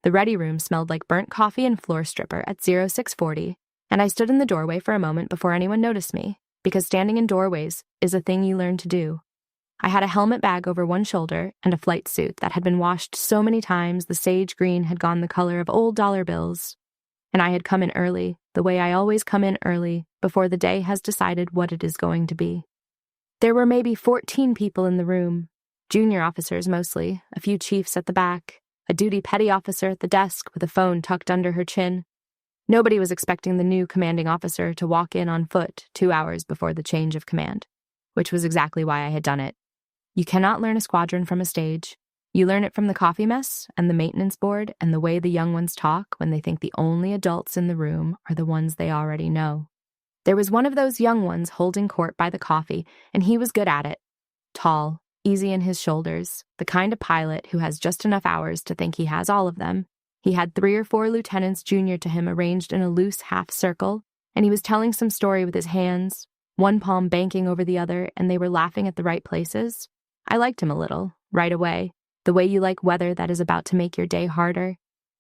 The ready room smelled like burnt coffee and floor stripper at 0640, and I stood in the doorway for a moment before anyone noticed me, because standing in doorways is a thing you learn to do. I had a helmet bag over one shoulder and a flight suit that had been washed so many times the sage green had gone the color of old dollar bills. And I had come in early, the way I always come in early, before the day has decided what it is going to be. There were maybe 14 people in the room, junior officers mostly, a few chiefs at the back, a duty petty officer at the desk with a phone tucked under her chin. Nobody was expecting the new commanding officer to walk in on foot 2 hours before the change of command, which was exactly why I had done it. You cannot learn a squadron from a stage. You learn it from the coffee mess and the maintenance board and the way the young ones talk when they think the only adults in the room are the ones they already know. There was one of those young ones holding court by the coffee, and he was good at it. Tall, easy in his shoulders, the kind of pilot who has just enough hours to think he has all of them. He had 3 or 4 lieutenants junior to him arranged in a loose half circle, and he was telling some story with his hands, one palm banking over the other, and they were laughing at the right places. I liked him a little, right away, the way you like weather that is about to make your day harder.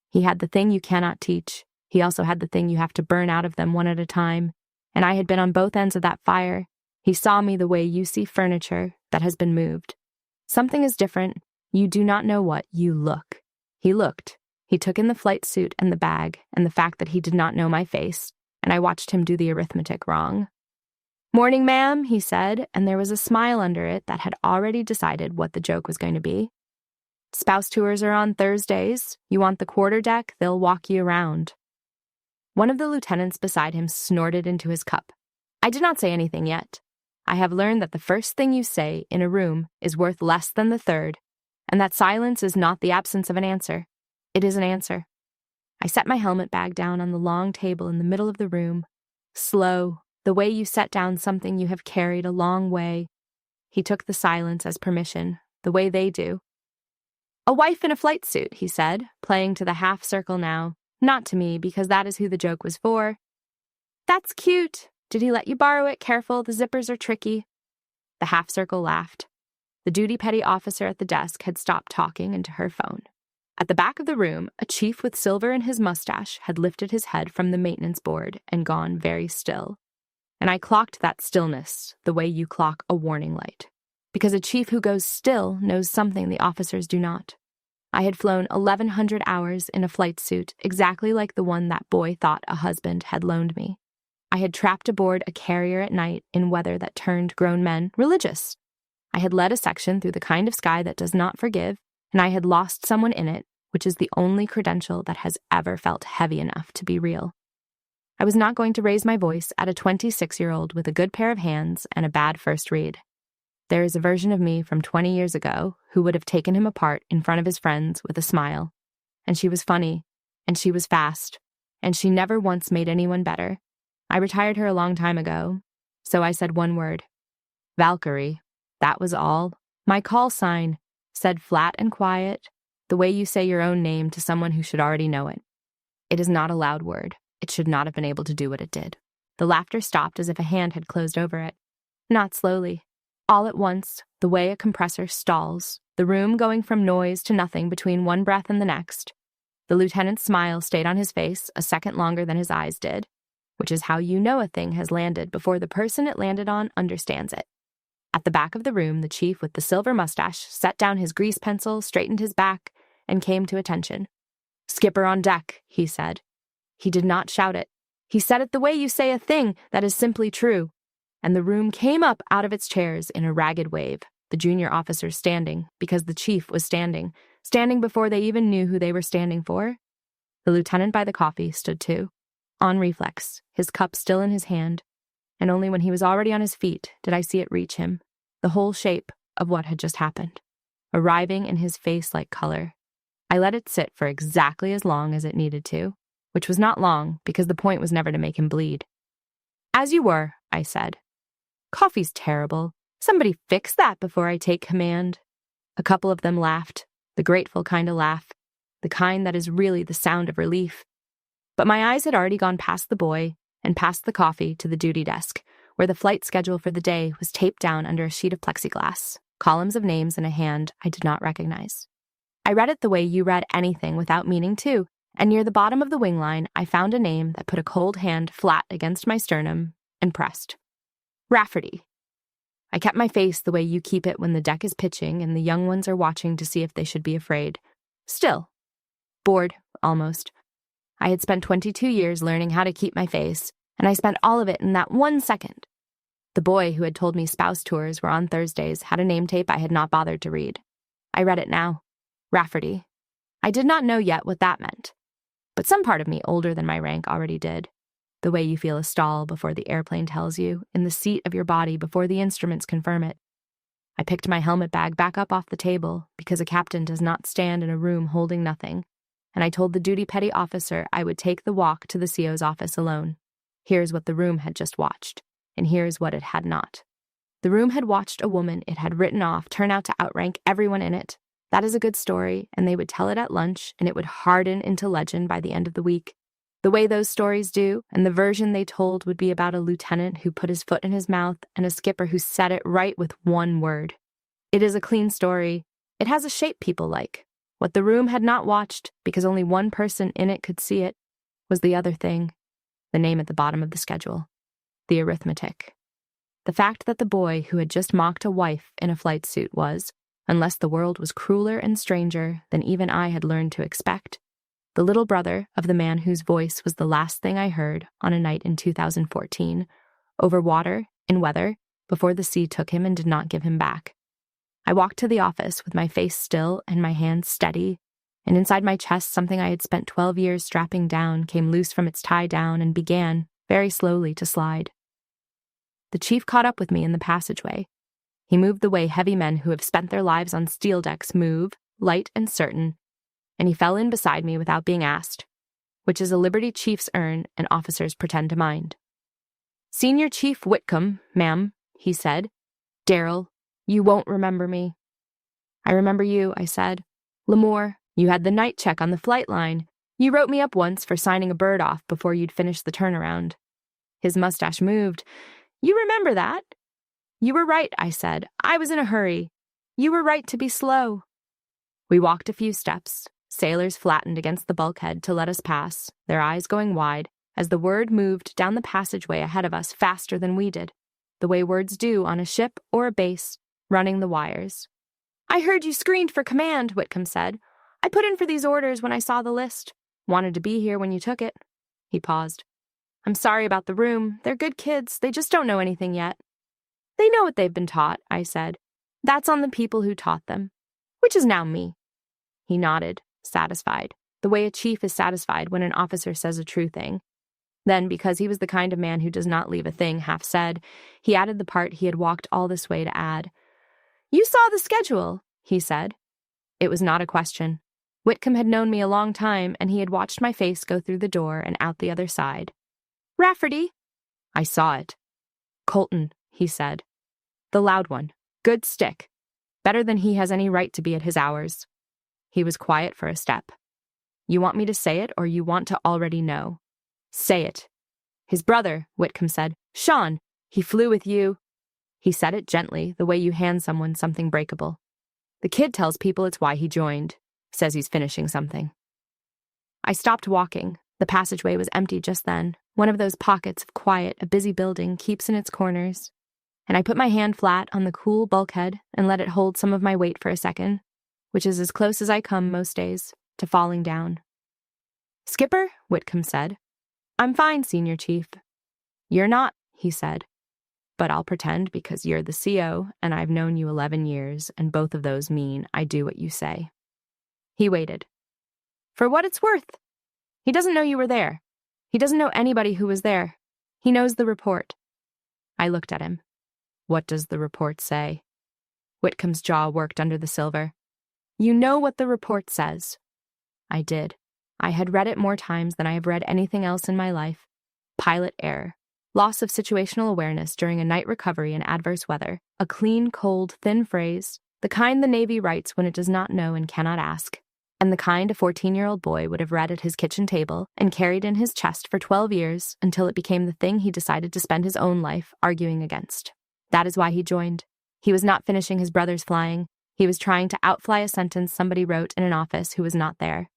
He had the thing you cannot teach. He also had the thing you have to burn out of them one at a time, and I had been on both ends of that fire. He saw me the way you see furniture that has been moved. Something is different. You do not know what you look. He looked. He took in the flight suit and the bag and the fact that he did not know my face, and I watched him do the arithmetic wrong. "Morning, ma'am," he said, and there was a smile under it that had already decided what the joke was going to be. "Spouse tours are on Thursdays. You want the quarterdeck? They'll walk you around." One of the lieutenants beside him snorted into his cup. I did not say anything yet. I have learned that the first thing you say in a room is worth less than the third, and that silence is not the absence of an answer. It is an answer. I set my helmet bag down on the long table in the middle of the room. Slow, the way you set down something you have carried a long way. He took the silence as permission, the way they do. "A wife in a flight suit," he said, playing to the half circle now, not to me because that is who the joke was for. "That's cute. Did he let you borrow it? Careful, the zippers are tricky." The half circle laughed. The duty petty officer at the desk had stopped talking into her phone. At the back of the room, a chief with silver in his mustache had lifted his head from the maintenance board and gone very still. And I clocked that stillness the way you clock a warning light, because a chief who goes still knows something the officers do not. I had flown 1,100 hours in a flight suit exactly like the one that boy thought a husband had loaned me. I had trapped aboard a carrier at night in weather that turned grown men religious. I had led a section through the kind of sky that does not forgive, and I had lost someone in it, which is the only credential that has ever felt heavy enough to be real. I was not going to raise my voice at a 26-year-old with a good pair of hands and a bad first read. There is a version of me from 20 years ago who would have taken him apart in front of his friends with a smile. And she was funny, and she was fast, and she never once made anyone better. I retired her a long time ago, so I said one word. Valkyrie. That was all. My call sign, said flat and quiet, the way you say your own name to someone who should already know it. It is not a loud word. It should not have been able to do what it did. The laughter stopped as if a hand had closed over it. Not slowly. All at once, the way a compressor stalls, the room going from noise to nothing between one breath and the next. The lieutenant's smile stayed on his face a second longer than his eyes did, which is how you know a thing has landed before the person it landed on understands it. At the back of the room, the chief with the silver mustache set down his grease pencil, straightened his back, and came to attention. "Skipper on deck," he said. He did not shout it. He said it the way you say a thing that is simply true. And the room came up out of its chairs in a ragged wave, the junior officers standing, because the chief was standing before they even knew who they were standing for. The lieutenant by the coffee stood too, on reflex, his cup still in his hand, and only when he was already on his feet did I see it reach him, the whole shape of what had just happened, arriving in his face like color. I let it sit for exactly as long as it needed to, which was not long because the point was never to make him bleed. "As you were," I said. "Coffee's terrible. Somebody fix that before I take command." A couple of them laughed, the grateful kind of laugh, the kind that is really the sound of relief. But my eyes had already gone past the boy and past the coffee to the duty desk, where the flight schedule for the day was taped down under a sheet of plexiglass, columns of names in a hand I did not recognize. I read it the way you read anything without meaning to, and near the bottom of the wing line, I found a name that put a cold hand flat against my sternum and pressed. Rafferty. I kept my face the way you keep it when the deck is pitching and the young ones are watching to see if they should be afraid. Still. Bored, almost. I had spent 22 years learning how to keep my face, and I spent all of it in that 1 second. The boy who had told me spouse tours were on Thursdays had a name tape I had not bothered to read. I read it now. Rafferty. I did not know yet what that meant. But some part of me older than my rank already did. The way you feel a stall before the airplane tells you, in the seat of your body before the instruments confirm it. I picked my helmet bag back up off the table because a captain does not stand in a room holding nothing, and I told the duty petty officer I would take the walk to the CO's office alone. Here's what the room had just watched, and here's what it had not. The room had watched a woman it had written off turn out to outrank everyone in it. That is a good story, and they would tell it at lunch, and it would harden into legend by the end of the week. The way those stories do, and the version they told would be about a lieutenant who put his foot in his mouth and a skipper who said it right with one word. It is a clean story. It has a shape people like. What the room had not watched, because only one person in it could see it, was the other thing, the name at the bottom of the schedule, the arithmetic. The fact that the boy who had just mocked a wife in a flight suit was, unless the world was crueler and stranger than even I had learned to expect, the little brother of the man whose voice was the last thing I heard on a night in 2014, over water, in weather, before the sea took him and did not give him back. I walked to the office with my face still and my hands steady, and inside my chest something I had spent 12 years strapping down came loose from its tie down and began, very slowly, to slide. The chief caught up with me in the passageway. He moved the way heavy men who have spent their lives on steel decks move, light and certain, and he fell in beside me without being asked, which is a Liberty chief's earn and officers pretend to mind. "Senior Chief Whitcomb, ma'am," he said. "Darrell, you won't remember me." "I remember you," I said. "Lemoore, you had the night check on the flight line. You wrote me up once for signing a bird off before you'd finished the turnaround." His mustache moved. "You remember that?" "You were right," I said. "I was in a hurry. You were right to be slow." We walked a few steps. Sailors flattened against the bulkhead to let us pass, their eyes going wide, as the word moved down the passageway ahead of us faster than we did, the way words do on a ship or a base, running the wires. "I heard you screened for command," Whitcomb said. "I put in for these orders when I saw the list. Wanted to be here when you took it." He paused. "I'm sorry about the room. They're good kids. They just don't know anything yet." "They know what they've been taught," I said. "That's on the people who taught them, which is now me." He nodded, satisfied, the way a chief is satisfied when an officer says a true thing. Then, because he was the kind of man who does not leave a thing half said, he added the part he had walked all this way to add. "You saw the schedule," he said. It was not a question. Whitcomb had known me a long time, and he had watched my face go through the door and out the other side. "Rafferty." I saw it. "Colton," he said. "The loud one. Good stick. Better than he has any right to be at his hours." He was quiet for a step. "You want me to say it, or you want to already know?" "Say it." "His brother," Whitcomb said. "Sean. He flew with you." He said it gently, the way you hand someone something breakable. "The kid tells people it's why he joined. Says he's finishing something." I stopped walking. The passageway was empty just then, one of those pockets of quiet a busy building keeps in its corners. And I put my hand flat on the cool bulkhead and let it hold some of my weight for a second, which is as close as I come most days to falling down. "Skipper," Whitcomb said. "I'm fine, Senior Chief." "You're not," he said. "But I'll pretend because you're the CO and I've known you 11 years, and both of those mean I do what you say." He waited. "For what it's worth. He doesn't know you were there. He doesn't know anybody who was there. He knows the report." I looked at him. "What does the report say?" Whitcomb's jaw worked under the silver. "You know what the report says." I did. I had read it more times than I have read anything else in my life. Pilot error. Loss of situational awareness during a night recovery in adverse weather. A clean, cold, thin phrase. The kind the Navy writes when it does not know and cannot ask. And the kind a 14-year-old boy would have read at his kitchen table and carried in his chest for 12 years until it became the thing he decided to spend his own life arguing against. That is why he joined. He was not finishing his brother's flying. He was trying to outfly a sentence somebody wrote in an office who was not there.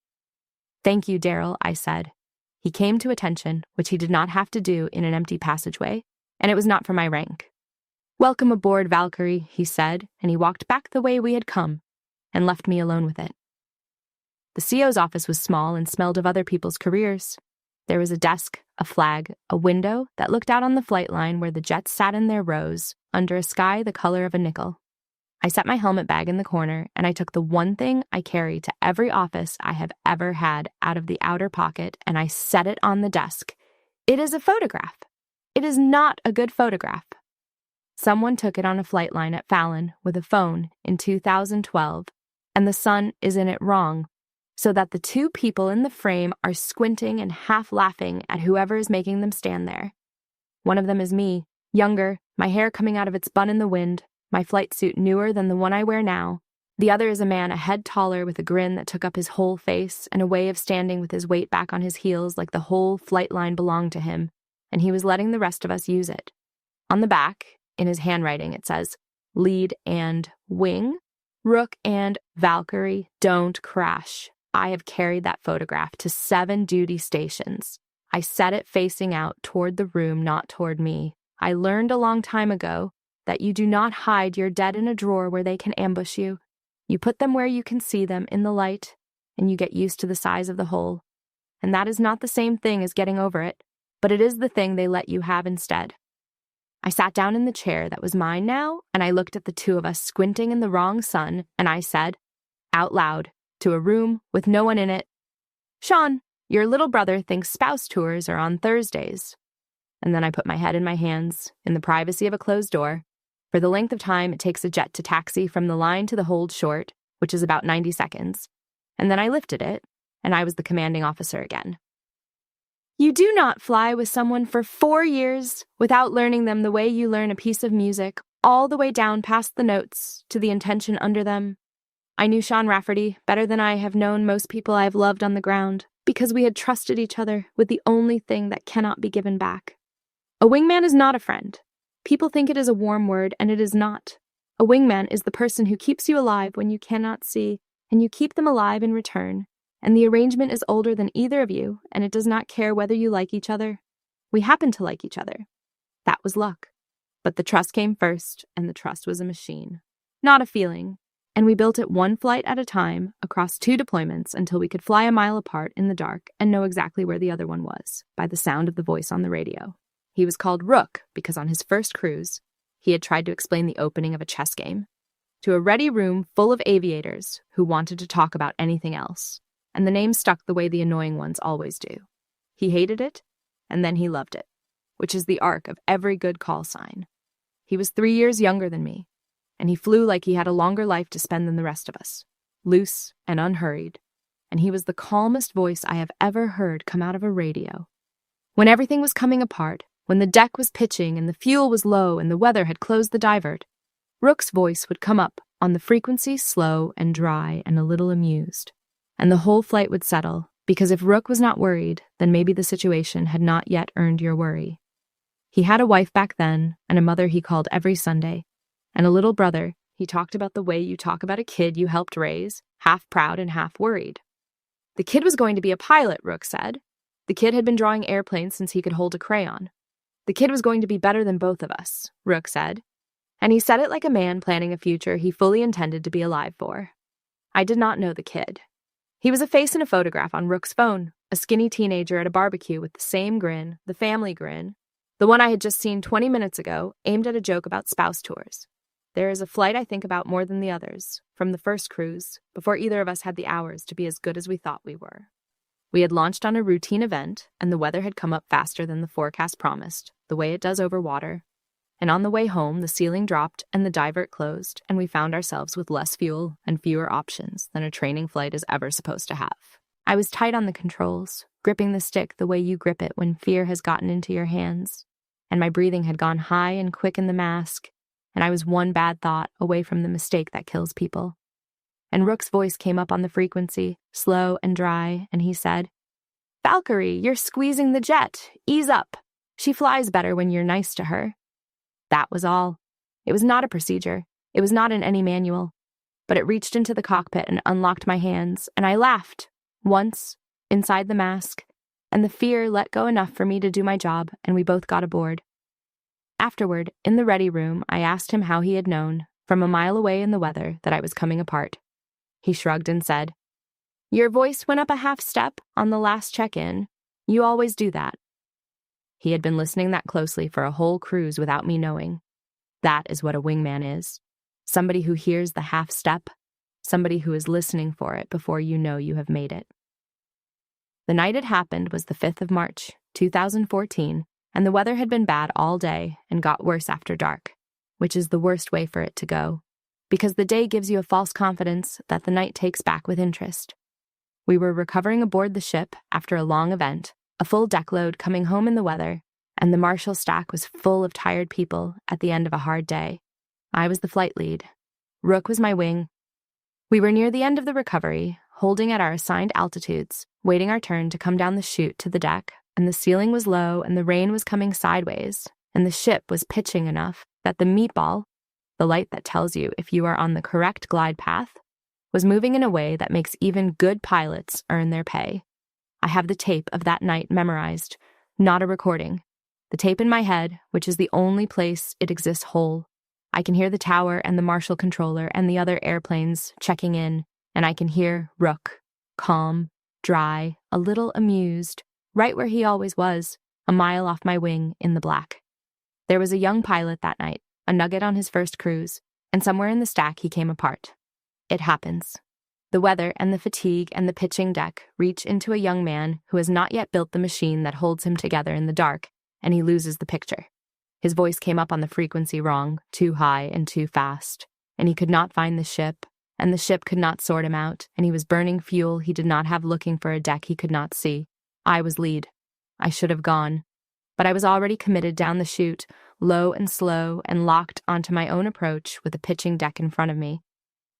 "Thank you, Daryl," I said. He came to attention, which he did not have to do in an empty passageway, and it was not for my rank. "Welcome aboard, Valkyrie," he said, and he walked back the way we had come and left me alone with it. The CO's office was small and smelled of other people's careers. There was a desk, a flag, a window that looked out on the flight line where the jets sat in their rows under a sky the color of a nickel. I set my helmet bag in the corner, and I took the one thing I carry to every office I have ever had out of the outer pocket, and I set it on the desk. It is a photograph. It is not a good photograph. Someone took it on a flight line at Fallon with a phone in 2012, and the sun is in it wrong, so that the two people in the frame are squinting and half laughing at whoever is making them stand there. One of them is me, younger, my hair coming out of its bun in the wind, my flight suit newer than the one I wear now. The other is a man a head taller with a grin that took up his whole face and a way of standing with his weight back on his heels like the whole flight line belonged to him, and he was letting the rest of us use it. On the back, in his handwriting, it says, "Lead and wing, Rook and Valkyrie, don't crash." I have carried that photograph to 7 duty stations. I set it facing out toward the room, not toward me. I learned a long time ago that you do not hide your dead in a drawer where they can ambush you. You put them where you can see them in the light, and you get used to the size of the hole. And that is not the same thing as getting over it, but it is the thing they let you have instead. I sat down in the chair that was mine now, and I looked at the two of us squinting in the wrong sun, and I said, out loud, to a room with no one in it, "Sean, your little brother thinks spouse tours are on Thursdays." And then I put my head in my hands, in the privacy of a closed door, for the length of time it takes a jet to taxi from the line to the hold short, which is about 90 seconds. And then I lifted it, and I was the commanding officer again. You do not fly with someone for 4 years without learning them the way you learn a piece of music, all the way down past the notes to the intention under them. I knew Sean Rafferty better than I have known most people I have loved on the ground, because we had trusted each other with the only thing that cannot be given back. A wingman is not a friend. People think it is a warm word, and it is not. A wingman is the person who keeps you alive when you cannot see, and you keep them alive in return. And the arrangement is older than either of you, and it does not care whether you like each other. We happen to like each other. That was luck. But the trust came first, and the trust was a machine, not a feeling. And we built it one flight at a time across 2 deployments until we could fly a mile apart in the dark and know exactly where the other one was by the sound of the voice on the radio. He was called Rook because on his first cruise, he had tried to explain the opening of a chess game to a ready room full of aviators who wanted to talk about anything else, and the name stuck the way the annoying ones always do. He hated it, and then he loved it, which is the arc of every good call sign. He was 3 years younger than me, and he flew like he had a longer life to spend than the rest of us, loose and unhurried, and he was the calmest voice I have ever heard come out of a radio. When everything was coming apart, when the deck was pitching and the fuel was low and the weather had closed the divert, Rook's voice would come up on the frequency slow and dry and a little amused, and the whole flight would settle, because if Rook was not worried, then maybe the situation had not yet earned your worry. He had a wife back then, and a mother he called every Sunday, and a little brother. He talked about the way you talk about a kid you helped raise, half proud and half worried. The kid was going to be a pilot, Rook said. The kid had been drawing airplanes since he could hold a crayon. The kid was going to be better than both of us, Rook said. And he said it like a man planning a future he fully intended to be alive for. I did not know the kid. He was a face in a photograph on Rook's phone, a skinny teenager at a barbecue with the same grin, the family grin, the one I had just seen 20 minutes ago, aimed at a joke about spouse tours. There is a flight I think about more than the others, from the first cruise, before either of us had the hours to be as good as we thought we were. We had launched on a routine event, and the weather had come up faster than the forecast promised, the way it does over water. And on the way home, the ceiling dropped and the divert closed, and we found ourselves with less fuel and fewer options than a training flight is ever supposed to have. I was tight on the controls, gripping the stick the way you grip it when fear has gotten into your hands, and my breathing had gone high and quick in the mask, and I was one bad thought away from the mistake that kills people. And Rook's voice came up on the frequency, slow and dry, and he said, "Valkyrie, you're squeezing the jet. Ease up. She flies better when you're nice to her." That was all. It was not a procedure. It was not in any manual. but it reached into the cockpit and unlocked my hands, and I laughed, once, inside the mask, and the fear let go enough for me to do my job, and we both got aboard. Afterward, in the ready room, I asked him how he had known, from a mile away in the weather, that I was coming apart. He shrugged and said, "Your voice went up a half step on the last check-in. You always do that." He had been listening that closely for a whole cruise without me knowing. That is what a wingman is. Somebody who hears the half step, somebody who is listening for it before you know you have made it. The night it happened was the 5th of March, 2014, and the weather had been bad all day and got worse after dark, which is the worst way for it to go, because the day gives you a false confidence that the night takes back with interest. We were recovering aboard the ship after a long event, a full deck load coming home in the weather, and the Marshall stack was full of tired people at the end of a hard day. I was the flight lead. Rook was my wing. We were near the end of the recovery, holding at our assigned altitudes, waiting our turn to come down the chute to the deck, and the ceiling was low and the rain was coming sideways, and the ship was pitching enough that the meatball, the light that tells you if you are on the correct glide path, was moving in a way that makes even good pilots earn their pay. I have the tape of that night memorized, not a recording. The tape in my head, which is the only place it exists whole. I can hear the tower and the Marshall controller and the other airplanes checking in, and I can hear Rook, calm, dry, a little amused, right where he always was, a mile off my wing in the black. There was a young pilot that night, a nugget on his first cruise, and somewhere in the stack he came apart. It happens. The weather and the fatigue and the pitching deck reach into a young man who has not yet built the machine that holds him together in the dark, and he loses the picture. His voice came up on the frequency wrong, too high and too fast, and he could not find the ship, and the ship could not sort him out, and he was burning fuel he did not have looking for a deck he could not see. I was lead. I should have gone, but I was already committed down the chute, low and slow, and locked onto my own approach with a pitching deck in front of me.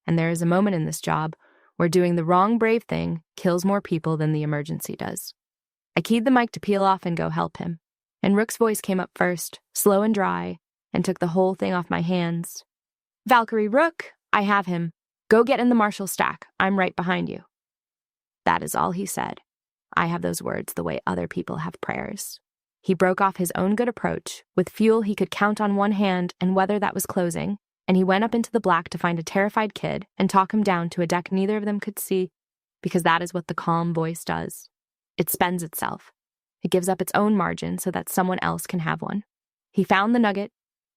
And there is a moment in this job where doing the wrong brave thing kills more people than the emergency does. I keyed the mic to peel off and go help him, and Rook's voice came up first, slow and dry, and took the whole thing off my hands. "Valkyrie, Rook, I have him. Go get in the Marshall stack. I'm right behind you." That is all he said. I have those words the way other people have prayers. He broke off his own good approach, with fuel he could count on one hand and weather that was closing, and he went up into the black to find a terrified kid and talk him down to a deck neither of them could see, because that is what the calm voice does. It spends itself. It gives up its own margin so that someone else can have one. He found the nugget.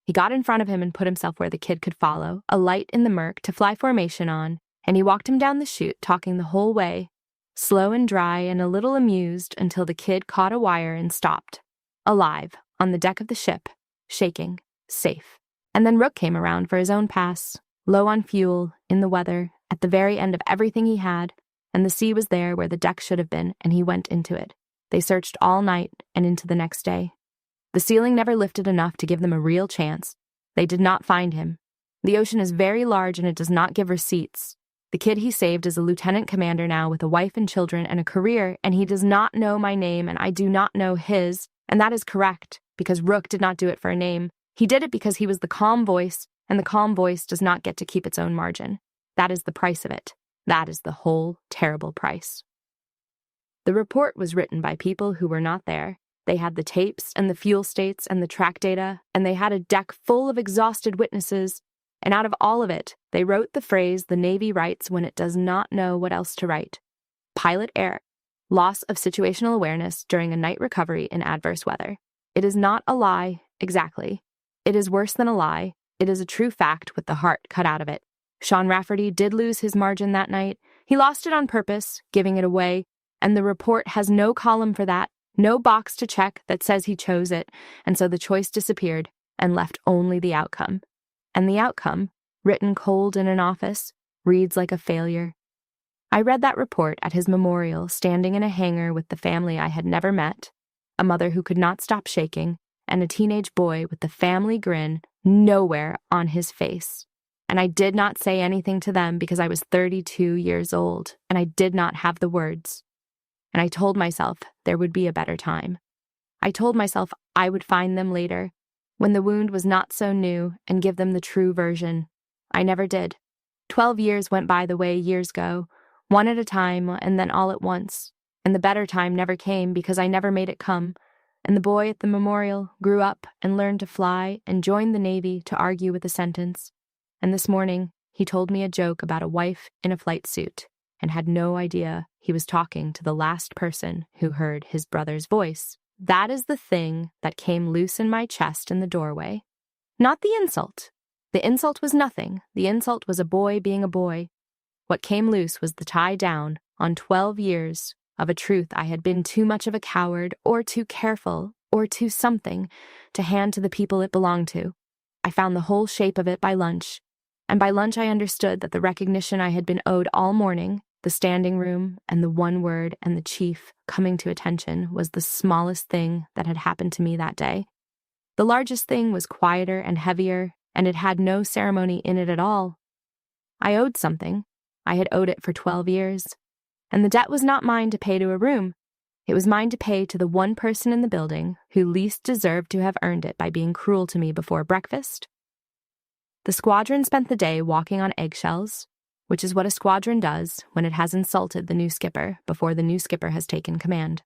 He got in front of him and put himself where the kid could follow, a light in the murk to fly formation on, and he walked him down the chute, talking the whole way, slow and dry and a little amused, until the kid caught a wire and stopped, alive, on the deck of the ship, shaking, safe. And then Rook came around for his own pass, low on fuel, in the weather, at the very end of everything he had, and the sea was there where the deck should have been, and he went into it. They searched all night and into the next day. The ceiling never lifted enough to give them a real chance. They did not find him. The ocean is very large and it does not give receipts. The kid he saved is a lieutenant commander now with a wife and children and a career, and he does not know my name and I do not know his, and that is correct, because Rook did not do it for a name. He did it because he was the calm voice, and the calm voice does not get to keep its own margin. That is the price of it. That is the whole terrible price. The report was written by people who were not there. They had the tapes and the fuel states and the track data, and they had a deck full of exhausted witnesses, and out of all of it, they wrote the phrase the Navy writes when it does not know what else to write. Pilot error. Loss of situational awareness during a night recovery in adverse weather. It is not a lie, exactly. It is worse than a lie. It is a true fact with the heart cut out of it. Sean Rafferty did lose his margin that night. He lost it on purpose, giving it away, and the report has no column for that, no box to check that says he chose it, and so the choice disappeared and left only the outcome. And the outcome, written cold in an office, reads like a failure. I read that report at his memorial, standing in a hangar with the family I had never met, a mother who could not stop shaking, and a teenage boy with the family grin nowhere on his face. And I did not say anything to them because I was 32 years old, and I did not have the words. And I told myself there would be a better time. I told myself I would find them later, when the wound was not so new, and give them the true version. I never did. 12 years went by the way years go, one at a time and then all at once, and the better time never came because I never made it come, and the boy at the memorial grew up and learned to fly and joined the Navy to argue with a sentence, and this morning he told me a joke about a wife in a flight suit and had no idea he was talking to the last person who heard his brother's voice. That is the thing that came loose in my chest in the doorway. Not the insult. The insult was nothing. The insult was a boy being a boy. What came loose was the tie down on 12 years of a truth I had been too much of a coward or too careful or too something to hand to the people it belonged to. I found the whole shape of it by lunch, and by lunch I understood that the recognition I had been owed all morning, the standing room and the one word and the chief coming to attention, was the smallest thing that had happened to me that day. The largest thing was quieter and heavier, and it had no ceremony in it at all. I owed something. I had owed it for 12 years. And the debt was not mine to pay to a room. It was mine to pay to the one person in the building who least deserved to have earned it by being cruel to me before breakfast. The squadron spent the day walking on eggshells, which is what a squadron does when it has insulted the new skipper before the new skipper has taken command.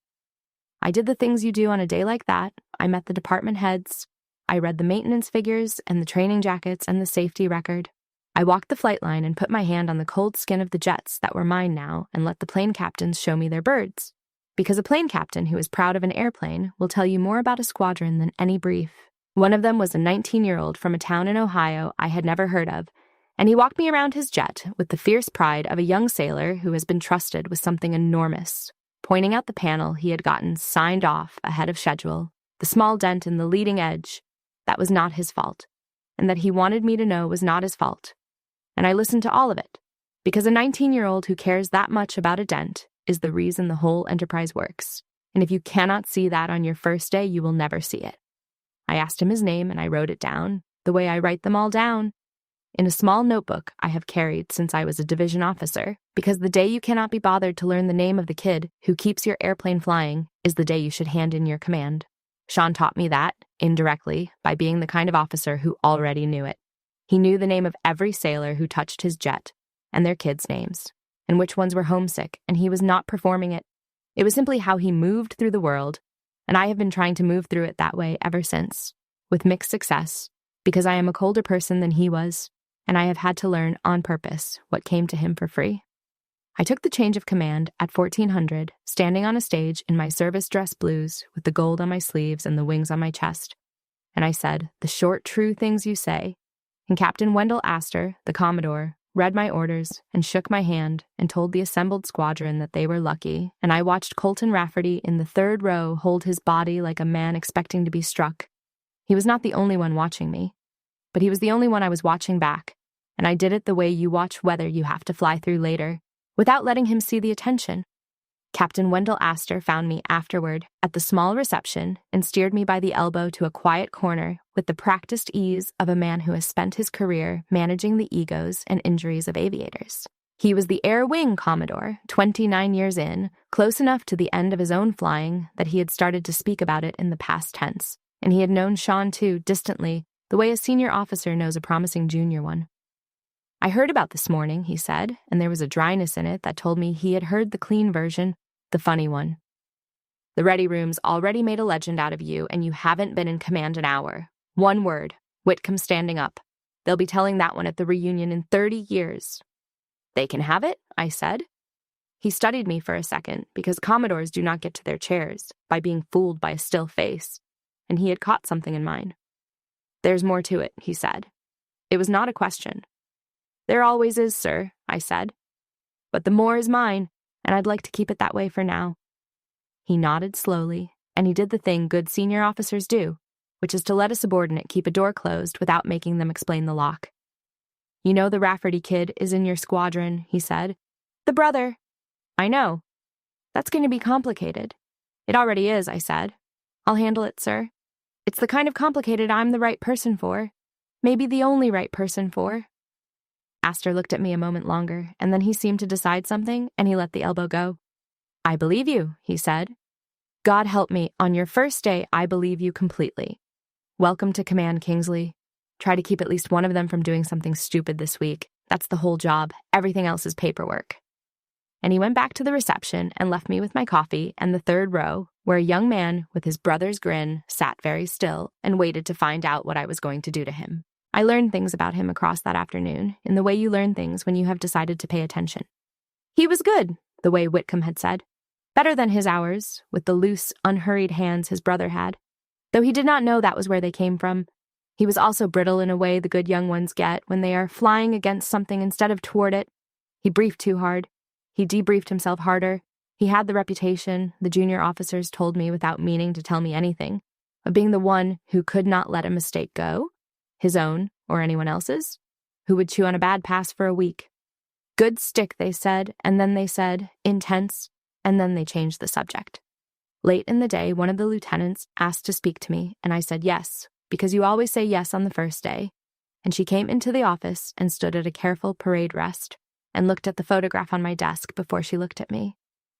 I did the things you do on a day like that. I met the department heads. I read the maintenance figures and the training jackets and the safety record. I walked the flight line and put my hand on the cold skin of the jets that were mine now and let the plane captains show me their birds. Because a plane captain who is proud of an airplane will tell you more about a squadron than any brief. One of them was a 19-year-old from a town in Ohio I had never heard of, and he walked me around his jet with the fierce pride of a young sailor who has been trusted with something enormous, pointing out the panel he had gotten signed off ahead of schedule, the small dent in the leading edge. That was not his fault, and that he wanted me to know was not his fault. And I listened to all of it, because a 19-year-old who cares that much about a dent is the reason the whole enterprise works. And if you cannot see that on your first day, you will never see it. I asked him his name and I wrote it down, the way I write them all down, in a small notebook I have carried since I was a division officer, because the day you cannot be bothered to learn the name of the kid who keeps your airplane flying is the day you should hand in your command. Sean taught me that, indirectly, by being the kind of officer who already knew it. He knew the name of every sailor who touched his jet, and their kids' names, and which ones were homesick, and he was not performing it. It was simply how he moved through the world, and I have been trying to move through it that way ever since, with mixed success, because I am a colder person than he was, and I have had to learn on purpose what came to him for free. I took the change of command at 1400, standing on a stage in my service dress blues with the gold on my sleeves and the wings on my chest, and I said, "The short, true things you say," and Captain Wendell Astor, the Commodore, read my orders and shook my hand and told the assembled squadron that they were lucky, and I watched Colton Rafferty in the third row hold his body like a man expecting to be struck. He was not the only one watching me, but he was the only one I was watching back, and I did it the way you watch weather you have to fly through later, without letting him see the attention. Captain Wendell Astor found me afterward at the small reception and steered me by the elbow to a quiet corner with the practiced ease of a man who has spent his career managing the egos and injuries of aviators. He was the Air Wing Commodore, 29 years in, close enough to the end of his own flying that he had started to speak about it in the past tense, and he had known Sean too, distantly, the way a senior officer knows a promising junior one. "I heard about this morning," he said, and there was a dryness in it that told me he had heard the clean version, the funny one. "The ready room's already made a legend out of you, and you haven't been in command an hour. One word, Whitcomb standing up. They'll be telling that one at the reunion in 30 years. "They can have it," I said. He studied me for a second, because Commodores do not get to their chairs by being fooled by a still face, and he had caught something in mine. "There's more to it," he said. It was not a question. "There always is, sir," I said. "But the more is mine, and I'd like to keep it that way for now." He nodded slowly, and he did the thing good senior officers do, which is to let a subordinate keep a door closed without making them explain the lock. "You know the Rafferty kid is in your squadron," he said. "The brother." "I know. That's going to be complicated." "It already is," I said. "I'll handle it, sir. It's the kind of complicated I'm the right person for. Maybe the only right person for." Astor looked at me a moment longer, and then he seemed to decide something, and he let the elbow go. "I believe you," he said. "God help me, on your first day I believe you completely. Welcome to command, Kingsley. Try to keep at least one of them from doing something stupid this week. That's the whole job. Everything else is paperwork." And he went back to the reception and left me with my coffee and the third row, where a young man with his brother's grin sat very still and waited to find out what I was going to do to him. I learned things about him across that afternoon, in the way you learn things when you have decided to pay attention. He was good, the way Whitcomb had said. Better than his hours, with the loose, unhurried hands his brother had. Though he did not know that was where they came from. He was also brittle in a way the good young ones get when they are flying against something instead of toward it. He briefed too hard. He debriefed himself harder. He had the reputation, the junior officers told me without meaning to tell me anything, of being the one who could not let a mistake go, his own or anyone else's, who would chew on a bad pass for a week. Good stick, they said, and then they said, intense, and then they changed the subject. Late in the day, one of the lieutenants asked to speak to me, and I said yes, because you always say yes on the first day. And she came into the office and stood at a careful parade rest and looked at the photograph on my desk before she looked at me.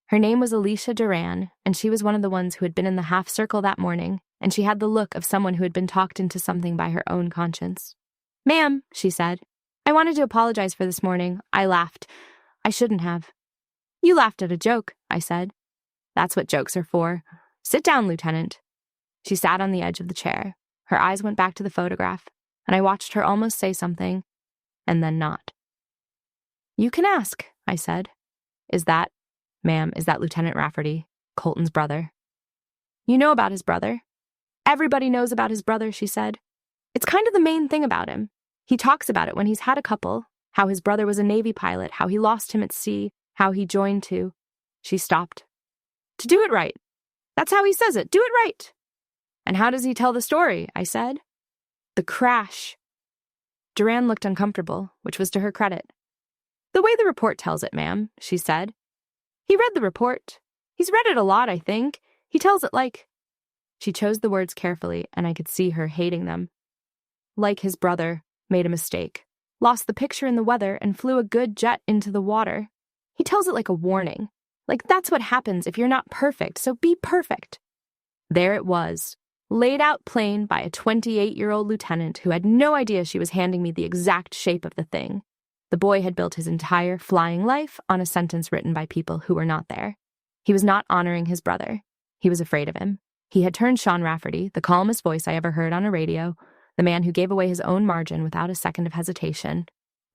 Her name was Alicia Duran, and she was one of the ones who had been in the half circle that morning, and she had the look of someone who had been talked into something by her own conscience. "Ma'am," she said, "I wanted to apologize for this morning. I laughed. I shouldn't have." "You laughed at a joke," I said. "That's what jokes are for. Sit down, Lieutenant." She sat on the edge of the chair. Her eyes went back to the photograph, and I watched her almost say something, and then not. "You can ask," I said. Ma'am, is that Lieutenant Rafferty, Colton's brother?" "You know about his brother?" "Everybody knows about his brother," she said. "It's kind of the main thing about him. He talks about it when he's had a couple, how his brother was a Navy pilot, how he lost him at sea, how he joined to..." She stopped. "To do it right. That's how he says it. Do it right." "And how does he tell the story?" I said. "The crash." Duran looked uncomfortable, which was to her credit. "The way the report tells it, ma'am," she said. "He read the report. He's read it a lot, I think. He tells it like..." She chose the words carefully, and I could see her hating them. "Like his brother made a mistake, lost the picture in the weather, and flew a good jet into the water. He tells it like a warning. Like that's what happens if you're not perfect, so be perfect." There it was, laid out plain by a 28-year-old lieutenant who had no idea she was handing me the exact shape of the thing. The boy had built his entire flying life on a sentence written by people who were not there. He was not honoring his brother. He was afraid of him. He had turned Sean Rafferty, the calmest voice I ever heard on a radio, the man who gave away his own margin without a second of hesitation,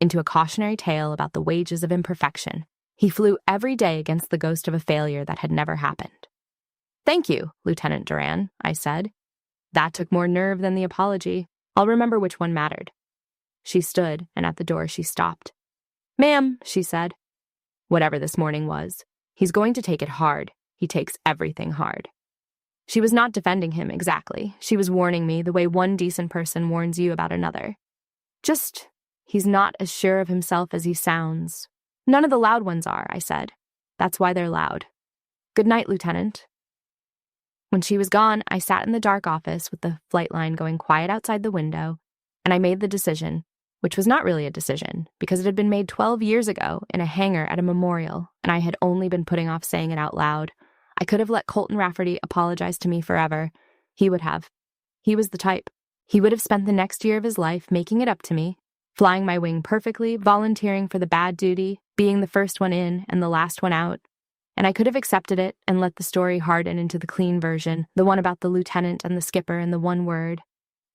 into a cautionary tale about the wages of imperfection. He flew every day against the ghost of a failure that had never happened. "Thank you, Lieutenant Duran," I said. That took more nerve than the apology. I'll remember which one mattered. She stood, and at the door she stopped. "Ma'am," she said, "whatever this morning was, he's going to take it hard. He takes everything hard." She was not defending him exactly. She was warning me the way one decent person warns you about another. Just, he's not as sure of himself as he sounds. None of the loud ones are, I said. That's why they're loud. Good night, Lieutenant. When she was gone, I sat in the dark office with the flight line going quiet outside the window, and I made the decision, which was not really a decision, because it had been made 12 years ago in a hangar at a memorial, and I had only been putting off saying it out loud. I could have let Colton Rafferty apologize to me forever. He would have. He was the type. He would have spent the next year of his life making it up to me, flying my wing perfectly, volunteering for the bad duty, being the first one in and the last one out. And I could have accepted it and let the story harden into the clean version, the one about the lieutenant and the skipper and the one word.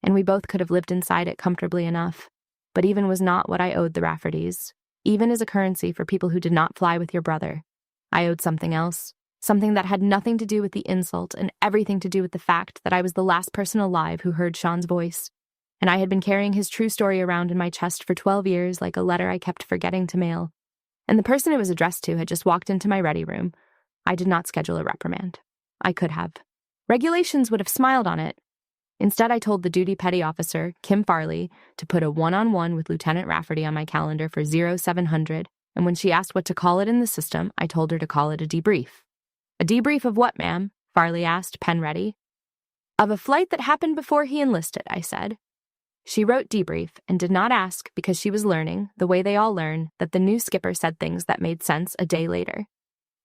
And we both could have lived inside it comfortably enough. But even was not what I owed the Raffertys. Even as a currency for people who did not fly with your brother. I owed something else. Something that had nothing to do with the insult and everything to do with the fact that I was the last person alive who heard Sean's voice. And I had been carrying his true story around in my chest for 12 years like a letter I kept forgetting to mail. And the person it was addressed to had just walked into my ready room. I did not schedule a reprimand. I could have. Regulations would have smiled on it. Instead, I told the duty petty officer, Kim Farley, to put a one-on-one with Lieutenant Rafferty on my calendar for 0700, and when she asked what to call it in the system, I told her to call it a debrief. "A debrief of what, ma'am?" Farley asked, pen ready. "Of a flight that happened before he enlisted," I said. She wrote debrief and did not ask because she was learning, the way they all learn, that the new skipper said things that made sense a day later.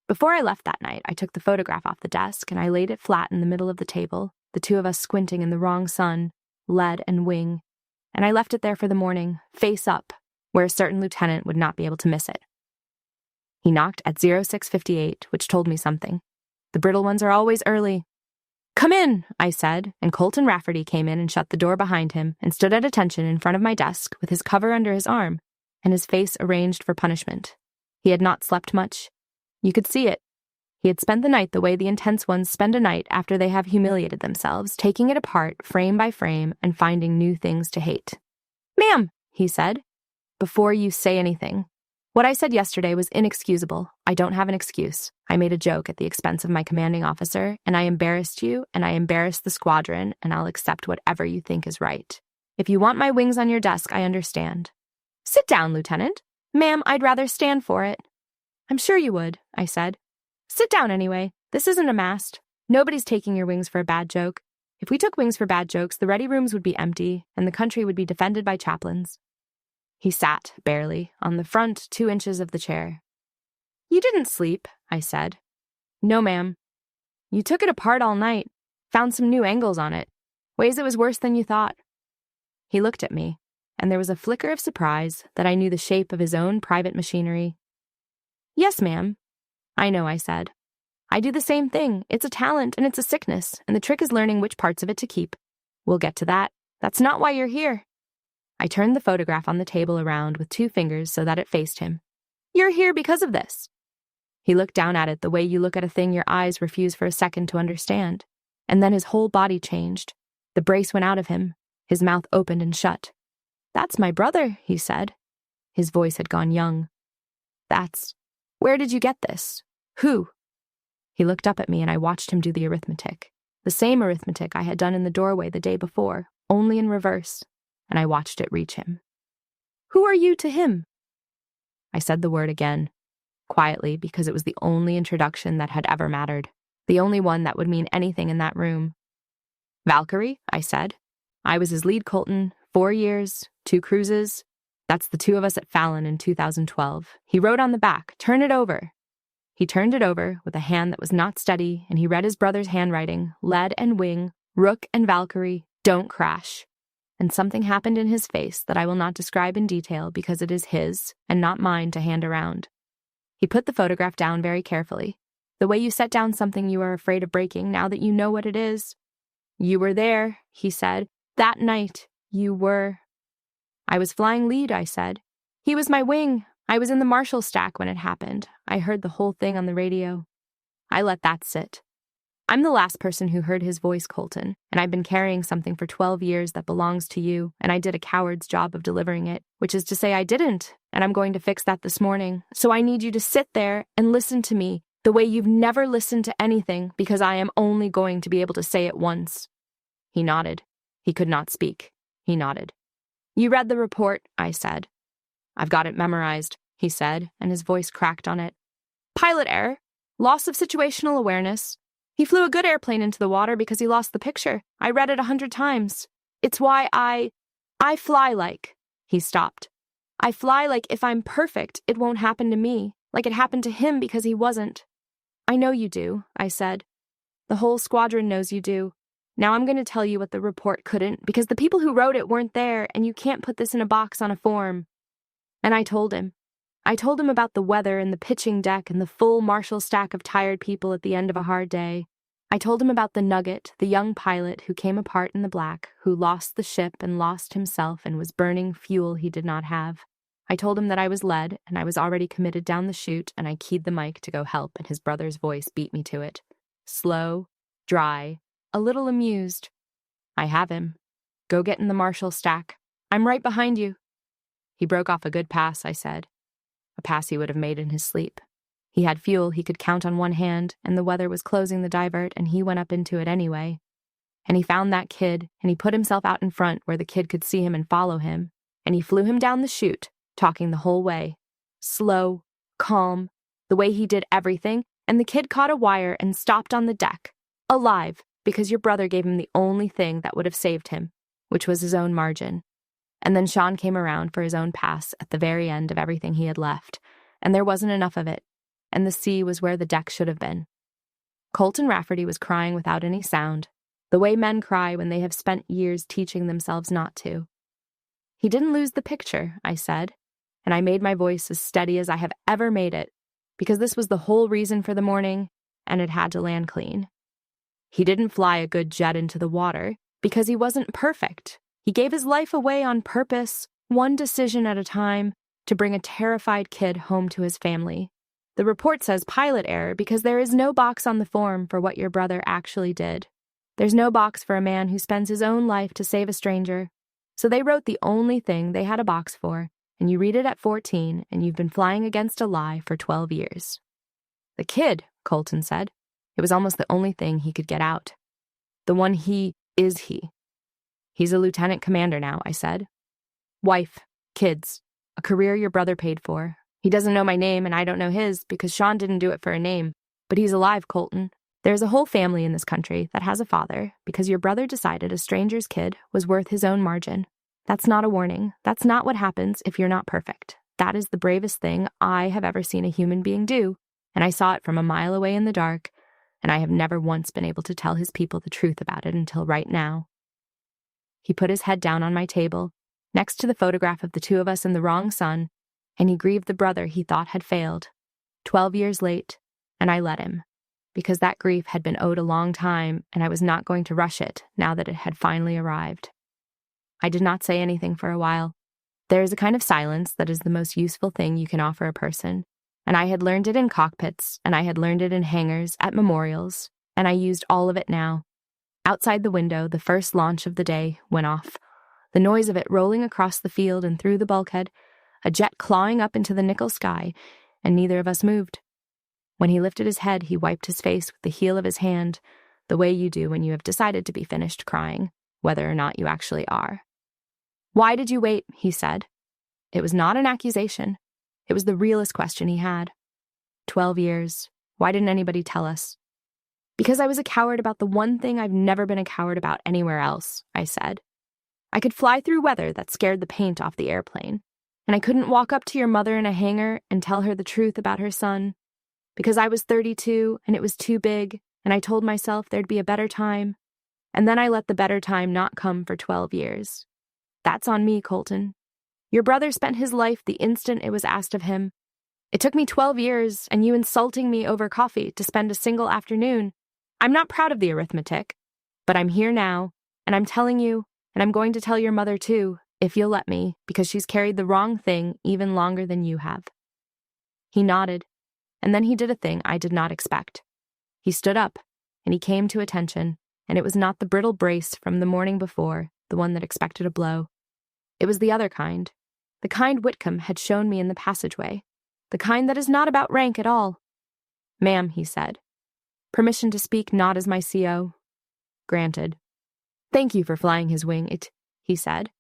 Before I left that night, I took the photograph off the desk and I laid it flat in the middle of the table, the two of us squinting in the wrong sun, lead and wing, and I left it there for the morning, face up, where a certain lieutenant would not be able to miss it. He knocked at 0658, which told me something. The brittle ones are always early. "Come in," I said, and Colton Rafferty came in and shut the door behind him and stood at attention in front of my desk with his cover under his arm and his face arranged for punishment. He had not slept much. You could see it. He had spent the night the way the intense ones spend a night after they have humiliated themselves, taking it apart frame by frame and finding new things to hate. "Ma'am," he said, "before you say anything, what I said yesterday was inexcusable. I don't have an excuse. I made a joke at the expense of my commanding officer, and I embarrassed you, and I embarrassed the squadron, and I'll accept whatever you think is right. If you want my wings on your desk, I understand." "Sit down, Lieutenant." "Ma'am, I'd rather stand for it." "I'm sure you would," I said. "Sit down anyway. This isn't a mast. Nobody's taking your wings for a bad joke. If we took wings for bad jokes, the ready rooms would be empty, and the country would be defended by chaplains." He sat, barely, on the front 2 inches of the chair. "You didn't sleep," I said. "No, ma'am." "You took it apart all night, found some new angles on it, ways it was worse than you thought." He looked at me, and there was a flicker of surprise that I knew the shape of his own private machinery. "Yes, ma'am." "I know," I said. "I do the same thing. It's a talent and it's a sickness, and the trick is learning which parts of it to keep. We'll get to that. That's not why you're here." I turned the photograph on the table around with 2 fingers so that it faced him. "You're here because of this." He looked down at it the way you look at a thing your eyes refuse for a second to understand, and then his whole body changed. The brace went out of him. His mouth opened and shut. "That's my brother," he said. His voice had gone young. Where did you get this? Who?" He looked up at me and I watched him do the arithmetic. The same arithmetic I had done in the doorway the day before, only in reverse, and I watched it reach him. "Who are you to him?" I said the word again, quietly, because it was the only introduction that had ever mattered, the only one that would mean anything in that room. "Valkyrie," I said. "I was his lead Colton, 4 years, 2 cruises. That's the 2 of us at Fallon in 2012. He wrote on the back, 'Turn it over.'" He turned it over with a hand that was not steady, and he read his brother's handwriting, "Lead and wing, Rook and Valkyrie, don't crash." And something happened in his face that I will not describe in detail because it is his and not mine to hand around. He put the photograph down very carefully, the way you set down something you are afraid of breaking now that you know what it is. "You were there," he said. "That night, you were." "I was flying lead," I said. "He was my wing. I was in the Marshall stack when it happened. I heard the whole thing on the radio." I let that sit. "I'm the last person who heard his voice, Colton, and I've been carrying something for 12 years that belongs to you, and I did a coward's job of delivering it, which is to say I didn't, and I'm going to fix that this morning. So I need you to sit there and listen to me the way you've never listened to anything, because I am only going to be able to say it once." He nodded. He could not speak. He nodded. "You read the report," I said. "I've got it memorized," he said, and his voice cracked on it. "Pilot error. Loss of situational awareness. He flew a good airplane into the water because he lost the picture. I read it 100 times. It's why I fly like." He stopped. "I fly like if I'm perfect, it won't happen to me, like it happened to him because he wasn't." "I know you do," I said. "The whole squadron knows you do. Now I'm going to tell you what the report couldn't, because the people who wrote it weren't there, and you can't put this in a box on a form." And I told him. I told him about the weather and the pitching deck and the full Marshall stack of tired people at the end of a hard day. I told him about the Nugget, the young pilot who came apart in the black, who lost the ship and lost himself and was burning fuel he did not have. I told him that I was led, and I was already committed down the chute, and I keyed the mic to go help, and his brother's voice beat me to it. Slow, dry, a little amused. "I have him. Go get in the Marshall stack. I'm right behind you." He broke off a good pass, I said. A pass he would have made in his sleep. He had fuel he could count on one hand, and the weather was closing the divert, and he went up into it anyway. And he found that kid, and he put himself out in front where the kid could see him and follow him, and he flew him down the chute, talking the whole way. Slow, calm, the way he did everything, and the kid caught a wire and stopped on the deck, alive, because your brother gave him the only thing that would have saved him, which was his own margin. And then Sean came around for his own pass at the very end of everything he had left, and there wasn't enough of it, and the sea was where the deck should have been. Colton Rafferty was crying without any sound, the way men cry when they have spent years teaching themselves not to. "He didn't lose the picture," I said. and I made my voice as steady as I have ever made it, because this was the whole reason for the morning, and it had to land clean. He didn't fly a good jet into the water, because he wasn't perfect. He gave his life away on purpose, one decision at a time, to bring a terrified kid home to his family. The report says pilot error because there is no box on the form for what your brother actually did. There's no box for a man who spends his own life to save a stranger. So they wrote the only thing they had a box for, and you read it at 14, and you've been flying against a lie for 12 years. The kid, Colton said. It was almost the only thing he could get out. The one he is he. He's a lieutenant commander now, I said. Wife, kids, a career your brother paid for. He doesn't know my name, and I don't know his, because Sean didn't do it for a name. But he's alive, Colton. There's a whole family in this country that has a father, because your brother decided a stranger's kid was worth his own margin. That's not a warning. That's not what happens if you're not perfect. That is the bravest thing I have ever seen a human being do, and I saw it from a mile away in the dark, and I have never once been able to tell his people the truth about it until right now. He put his head down on my table, next to the photograph of the two of us in the wrong sun, and he grieved the brother he thought had failed. 12 years late, and I let him, because that grief had been owed a long time, and I was not going to rush it now that it had finally arrived. I did not say anything for a while. There is a kind of silence that is the most useful thing you can offer a person, and I had learned it in cockpits, and I had learned it in hangars, at memorials, and I used all of it now. Outside the window, the first launch of the day went off. The noise of it rolling across the field and through the bulkhead, a jet clawing up into the nickel sky, and neither of us moved. When he lifted his head, he wiped his face with the heel of his hand, the way you do when you have decided to be finished crying, whether or not you actually are. Why did you wait? He said. It was not an accusation. It was the realest question he had. 12 years. Why didn't anybody tell us? Because I was a coward about the one thing I've never been a coward about anywhere else, I said. I could fly through weather that scared the paint off the airplane, and I couldn't walk up to your mother in a hangar and tell her the truth about her son, because I was 32 and it was too big, and I told myself there'd be a better time, and then I let the better time not come for 12 years. That's on me, Colton. Your brother spent his life the instant it was asked of him. It took me 12 years and you insulting me over coffee to spend a single afternoon. I'm not proud of the arithmetic, but I'm here now, and I'm telling you, and I'm going to tell your mother too, if you'll let me, because she's carried the wrong thing even longer than you have. He nodded, and then he did a thing I did not expect. He stood up, and he came to attention, and it was not the brittle brace from the morning before, the one that expected a blow. It was the other kind, the kind Whitcomb had shown me in the passageway, the kind that is not about rank at all. Ma'am, he said. Permission to speak not as my CO. Granted. Thank you for flying his wing, he said,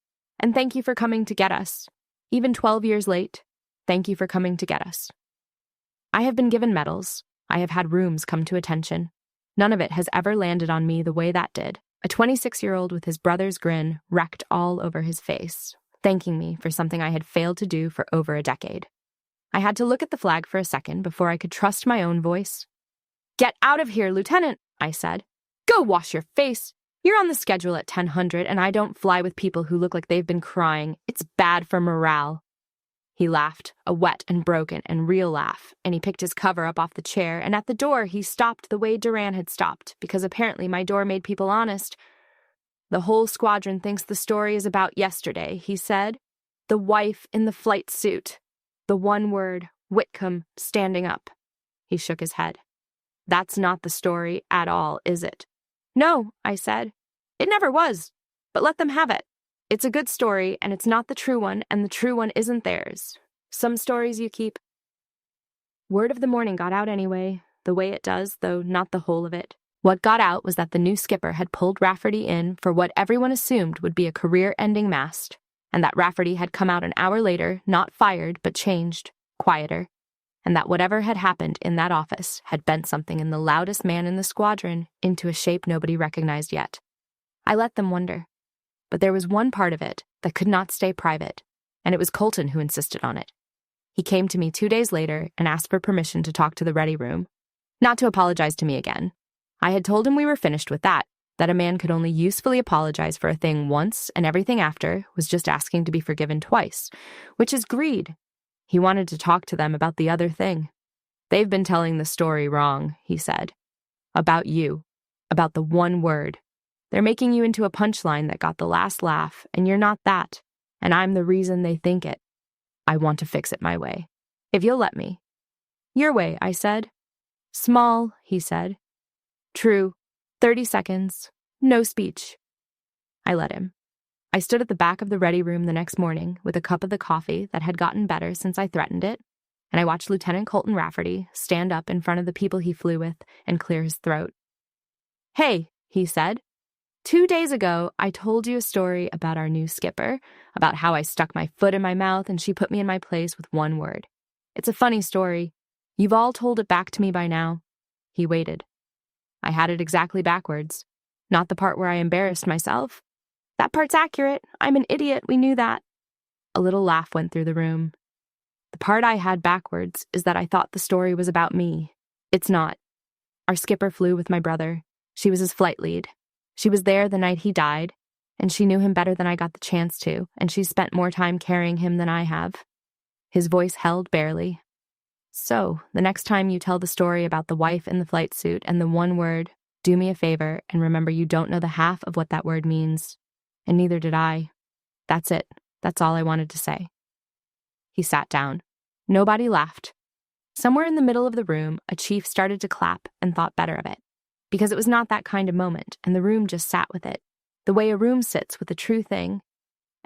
and thank you for coming to get us. Even 12 years late, thank you for coming to get us. I have been given medals. I have had rooms come to attention. None of it has ever landed on me the way that did. A 26-year-old with his brother's grin wrecked all over his face, thanking me for something I had failed to do for over a decade. I had to look at the flag for a second before I could trust my own voice. Get out of here, Lieutenant, I said. Go wash your face. You're on the schedule at 10:00, and I don't fly with people who look like they've been crying. It's bad for morale. He laughed, a wet and broken and real laugh, and he picked his cover up off the chair, and at the door he stopped the way Duran had stopped, because apparently my door made people honest. The whole squadron thinks the story is about yesterday, he said. The wife in the flight suit. The one word, Whitcomb, standing up. He shook his head. That's not the story at all, is it? No, I said. It never was. But let them have it. It's a good story, and it's not the true one, and the true one isn't theirs. Some stories you keep. Word of the morning got out anyway, the way it does, though not the whole of it. What got out was that the new skipper had pulled Rafferty in for what everyone assumed would be a career-ending mast, and that Rafferty had come out an hour later, not fired, but changed, quieter, and that whatever had happened in that office had bent something in the loudest man in the squadron into a shape nobody recognized yet. I let them wonder. But there was one part of it that could not stay private, and it was Colton who insisted on it. He came to me 2 days later and asked for permission to talk to the ready room. Not to apologize to me again. I had told him we were finished with that a man could only usefully apologize for a thing once, and everything after was just asking to be forgiven twice, which is greed. He wanted to talk to them about the other thing. They've been telling the story wrong, he said. About you. About the one word. They're making you into a punchline that got the last laugh, and you're not that. And I'm the reason they think it. I want to fix it my way. If you'll let me. Your way, I said. Small, he said. True. 30 seconds. No speech. I let him. I stood at the back of the ready room the next morning with a cup of the coffee that had gotten better since I threatened it, and I watched Lieutenant Colton Rafferty stand up in front of the people he flew with and clear his throat. Hey, he said. 2 days ago, I told you a story about our new skipper, about how I stuck my foot in my mouth and she put me in my place with one word. It's a funny story. You've all told it back to me by now. He waited. I had it exactly backwards. Not the part where I embarrassed myself. That part's accurate. I'm an idiot. We knew that. A little laugh went through the room. The part I had backwards is that I thought the story was about me. It's not. Our skipper flew with my brother. She was his flight lead. She was there the night he died, and she knew him better than I got the chance to, and she spent more time carrying him than I have. His voice held barely. So, the next time you tell the story about the wife in the flight suit and the one word, do me a favor and remember you don't know the half of what that word means. And neither did I. That's it. That's all I wanted to say. He sat down. Nobody laughed. Somewhere in the middle of the room, a chief started to clap and thought better of it. Because it was not that kind of moment, and the room just sat with it, the way a room sits with a true thing.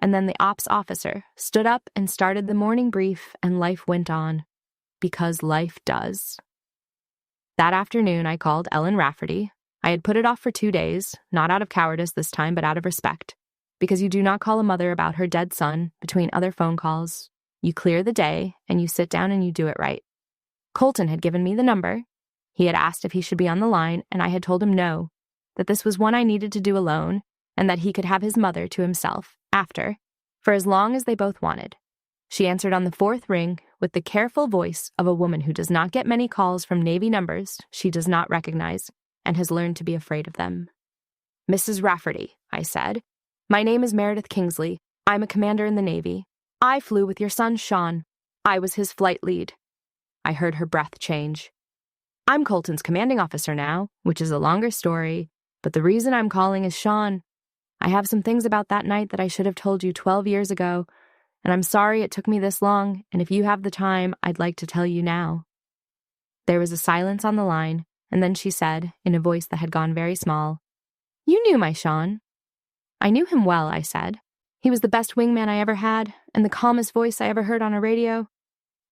And then the ops officer stood up and started the morning brief, and life went on. Because life does. That afternoon, I called Ellen Rafferty. I had put it off for 2 days, not out of cowardice this time, but out of respect. Because you do not call a mother about her dead son between other phone calls. You clear the day, and you sit down and you do it right. Colton had given me the number. He had asked if he should be on the line, and I had told him no, that this was one I needed to do alone, and that he could have his mother to himself, after, for as long as they both wanted. She answered on the 4th ring with the careful voice of a woman who does not get many calls from Navy numbers she does not recognize, and has learned to be afraid of them. Mrs. Rafferty, I said. My name is Meredith Kingsley. I'm a commander in the Navy. I flew with your son, Sean. I was his flight lead. I heard her breath change. I'm Colton's commanding officer now, which is a longer story, but the reason I'm calling is Sean. I have some things about that night that I should have told you 12 years ago, and I'm sorry it took me this long, and if you have the time, I'd like to tell you now. There was a silence on the line, and then she said, in a voice that had gone very small, You knew my Sean. I knew him well, I said. He was the best wingman I ever had, and the calmest voice I ever heard on a radio.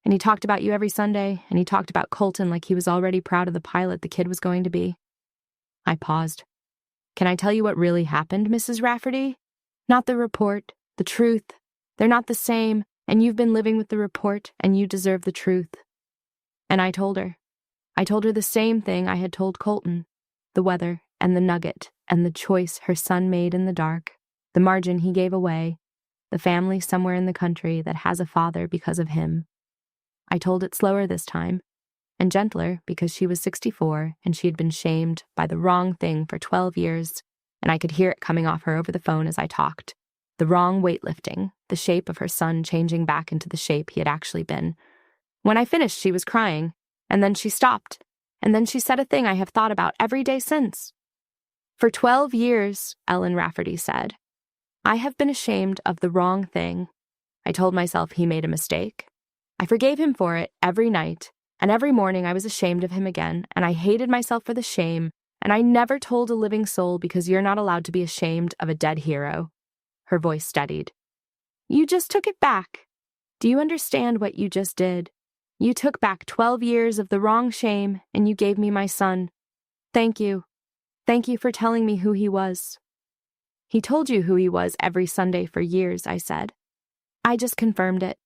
And he talked about you every Sunday, and he talked about Colton like he was already proud of the pilot the kid was going to be. I paused. Can I tell you what really happened, Mrs. Rafferty? Not the report, the truth. They're not the same, and you've been living with the report, and you deserve the truth. And I told her. I told her the same thing I had told Colton. The weather, and the nugget, and the choice her son made in the dark. The margin he gave away. The family somewhere in the country that has a father because of him. I told it slower this time, and gentler because she was 64 and she had been shamed by the wrong thing for 12 years, and I could hear it coming off her over the phone as I talked. The wrong weightlifting, the shape of her son changing back into the shape he had actually been. When I finished, she was crying, and then she stopped, and then she said a thing I have thought about every day since. For 12 years, Ellen Rafferty said, I have been ashamed of the wrong thing. I told myself he made a mistake. I forgave him for it every night, and every morning I was ashamed of him again, and I hated myself for the shame, and I never told a living soul because you're not allowed to be ashamed of a dead hero. Her voice steadied. You just took it back. Do you understand what you just did? You took back 12 years of the wrong shame, and you gave me my son. Thank you. Thank you for telling me who he was. He told you who he was every Sunday for years, I said. I just confirmed it.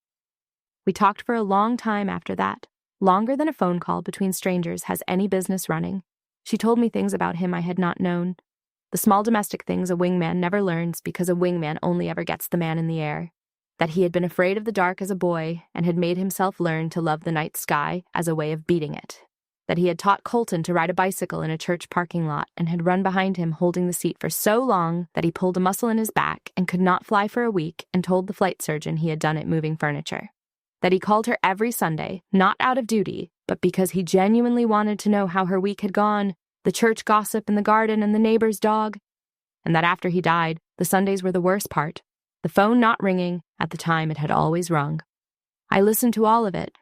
We talked for a long time after that, longer than a phone call between strangers has any business running. She told me things about him I had not known. The small domestic things a wingman never learns because a wingman only ever gets the man in the air. That he had been afraid of the dark as a boy and had made himself learn to love the night sky as a way of beating it. That he had taught Colton to ride a bicycle in a church parking lot and had run behind him holding the seat for so long that he pulled a muscle in his back and could not fly for a week and told the flight surgeon he had done it moving furniture. that he called her every Sunday, not out of duty, but because he genuinely wanted to know how her week had gone, the church gossip in the garden and the neighbor's dog, and that after he died, the Sundays were the worst part, the phone not ringing at the time it had always rung. I listened to all of it,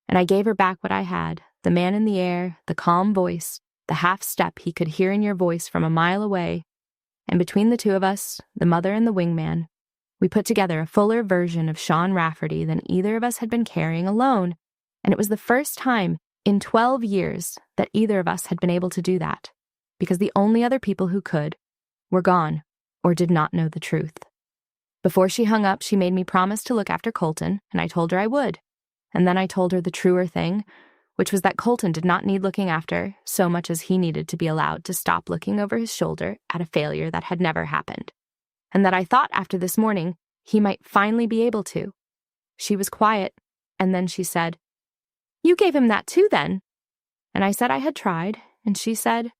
and I gave her back what I had, the man in the air, the calm voice, the half step he could hear in your voice from a mile away, and between the two of us, the mother and the wingman, we put together a fuller version of Sean Rafferty than either of us had been carrying alone, and it was the first time in 12 years that either of us had been able to do that, because the only other people who could were gone or did not know the truth. Before she hung up, she made me promise to look after Colton, and I told her I would. And then I told her the truer thing, which was that Colton did not need looking after so much as he needed to be allowed to stop looking over his shoulder at a failure that had never happened, and that I thought after this morning he might finally be able to. She was quiet, and then she said, "You gave him that too, then?" And I said I had tried, and she said,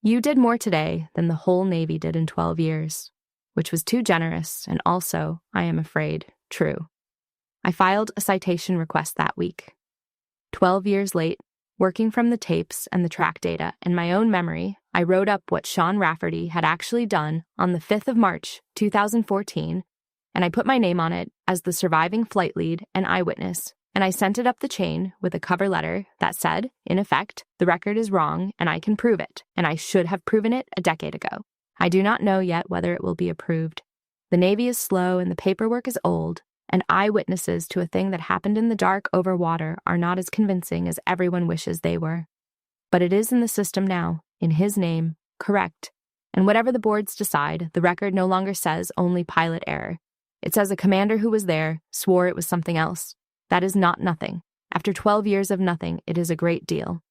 "You did more today than the whole Navy did in 12 years, which was too generous and also, I am afraid, true." I filed a citation request that week. 12 years late, working from the tapes and the track data and my own memory, I wrote up what Sean Rafferty had actually done on the 5th of March, 2014, and I put my name on it as the surviving flight lead and eyewitness, and I sent it up the chain with a cover letter that said, in effect, the record is wrong and I can prove it, and I should have proven it a decade ago. I do not know yet whether it will be approved. The Navy is slow and the paperwork is old, and eyewitnesses to a thing that happened in the dark over water are not as convincing as everyone wishes they were. But it is in the system now, in his name, correct. And whatever the boards decide, the record no longer says only pilot error. It says a commander who was there swore it was something else. That is not nothing. After 12 years of nothing, it is a great deal.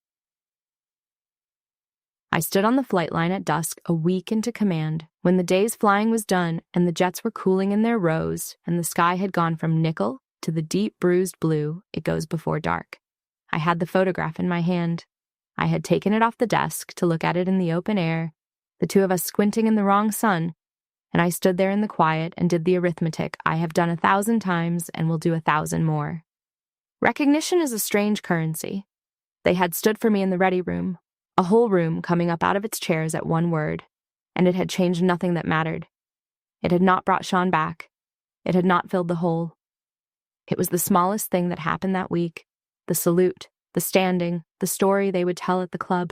I stood on the flight line at dusk a week into command, when the day's flying was done and the jets were cooling in their rows and the sky had gone from nickel to the deep bruised blue it goes before dark. I had the photograph in my hand. I had taken it off the desk to look at it in the open air, the two of us squinting in the wrong sun, and I stood there in the quiet and did the arithmetic I have done 1,000 times and will do 1,000 more. Recognition is a strange currency. They had stood for me in the ready room, a whole room coming up out of its chairs at one word, and it had changed nothing that mattered. It had not brought Sean back. It had not filled the hole. It was the smallest thing that happened that week, the salute, the standing, the story they would tell at the club.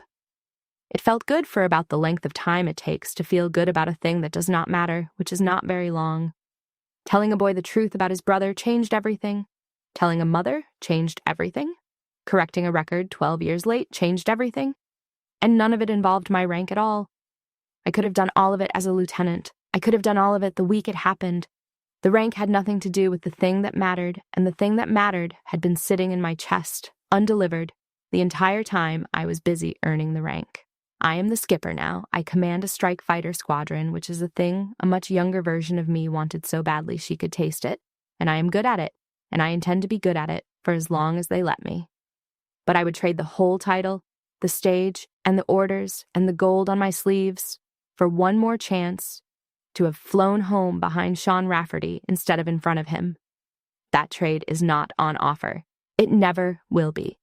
It felt good for about the length of time it takes to feel good about a thing that does not matter, which is not very long. Telling a boy the truth about his brother changed everything. Telling a mother changed everything. Correcting a record 12 years late changed everything. And none of it involved my rank at all. I could have done all of it as a lieutenant. I could have done all of it the week it happened. The rank had nothing to do with the thing that mattered, and the thing that mattered had been sitting in my chest, undelivered, the entire time I was busy earning the rank. I am the skipper now. I command a strike fighter squadron, which is a thing a much younger version of me wanted so badly she could taste it, and I am good at it, and I intend to be good at it for as long as they let me. But I would trade the whole title, the stage, and the orders, and the gold on my sleeves for one more chance to have flown home behind Sean Rafferty instead of in front of him. That trade is not on offer. It never will be.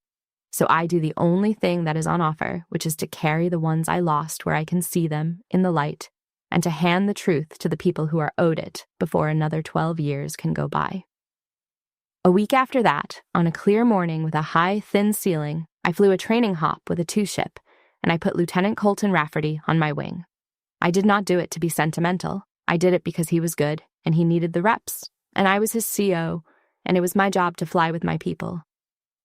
So I do the only thing that is on offer, which is to carry the ones I lost where I can see them in the light, and to hand the truth to the people who are owed it before another 12 years can go by. A week after that, on a clear morning with a high, thin ceiling, I flew a training hop with a two-ship, and I put Lieutenant Colton Rafferty on my wing. I did not do it to be sentimental. I did it because he was good, and he needed the reps, and I was his CO, and it was my job to fly with my people.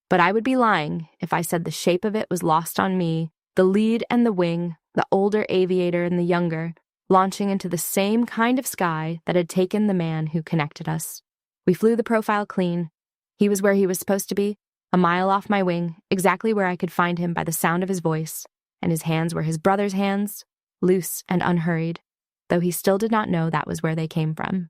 But I would be lying if I said the shape of it was lost on me, the lead and the wing, the older aviator and the younger, launching into the same kind of sky that had taken the man who connected us. We flew the profile clean. He was where he was supposed to be, a mile off my wing, exactly where I could find him by the sound of his voice, and his hands were his brother's hands, loose and unhurried, though he still did not know that was where they came from.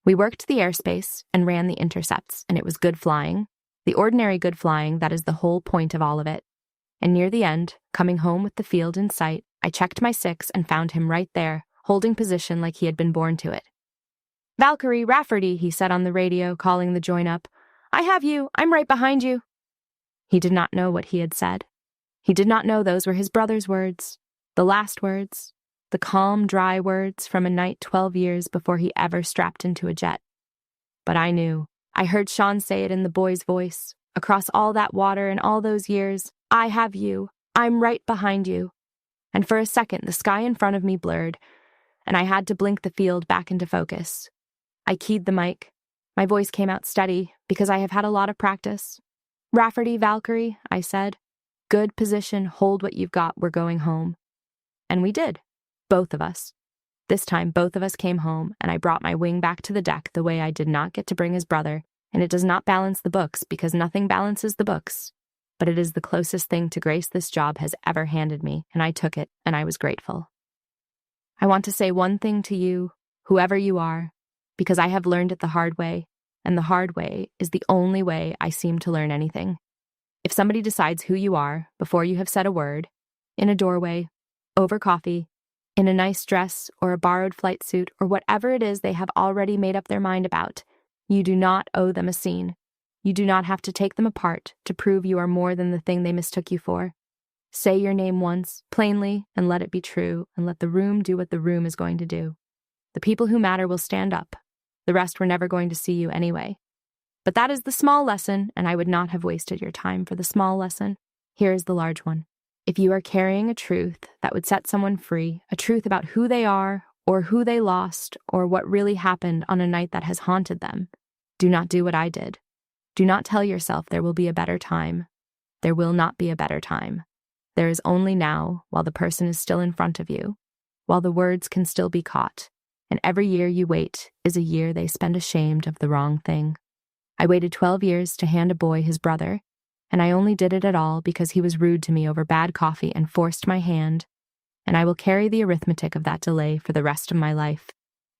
We worked the airspace and ran the intercepts, and it was good flying, the ordinary good flying that is the whole point of all of it. And near the end, coming home with the field in sight, I checked my 6 and found him right there, holding position like he had been born to it. "Valkyrie, Rafferty," he said on the radio, calling the join up. I have you. I'm right behind you. He did not know what he had said. He did not know those were his brother's words, the last words, the calm, dry words from a night 12 years before he ever strapped into a jet. But I knew. I heard Sean say it in the boy's voice. Across all that water and all those years, I have you. I'm right behind you. And for a second, the sky in front of me blurred, and I had to blink the field back into focus. I keyed the mic. My voice came out steady because I have had a lot of practice. Rafferty, Valkyrie, I said. Good position, hold what you've got, we're going home. And we did. Both of us. This time, both of us came home, and I brought my wing back to the deck the way I did not get to bring his brother, and it does not balance the books because nothing balances the books. But it is the closest thing to grace this job has ever handed me, and I took it, and I was grateful. I want to say one thing to you, whoever you are, because I have learned it the hard way, and the hard way is the only way I seem to learn anything. If somebody decides who you are before you have said a word, in a doorway, over coffee, in a nice dress or a borrowed flight suit or whatever it is they have already made up their mind about, you do not owe them a scene. You do not have to take them apart to prove you are more than the thing they mistook you for. Say your name once, plainly, and let it be true, and let the room do what the room is going to do. The people who matter will stand up. The rest were never going to see you anyway. But that is the small lesson, and I would not have wasted your time for the small lesson. Here is the large one. If you are carrying a truth that would set someone free, a truth about who they are, or who they lost, or what really happened on a night that has haunted them, do not do what I did. Do not tell yourself there will be a better time. There will not be a better time. There is only now, while the person is still in front of you, while the words can still be caught, and every year you wait is a year they spend ashamed of the wrong thing. I waited 12 years to hand a boy his brother, and I only did it at all because he was rude to me over bad coffee and forced my hand, and I will carry the arithmetic of that delay for the rest of my life.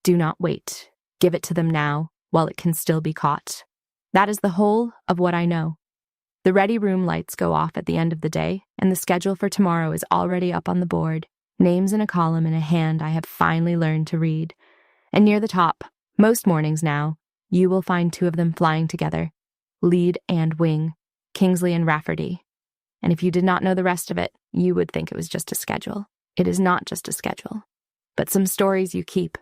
Do not wait. Give it to them now, while it can still be caught. That is the whole of what I know. The ready room lights go off at the end of the day, and the schedule for tomorrow is already up on the board, names in a column in a hand I have finally learned to read. And near the top, most mornings now, you will find two of them flying together, lead and wing, Kingsley and Rafferty. And if you did not know the rest of it, you would think it was just a schedule. It is not just a schedule, but some stories you keep,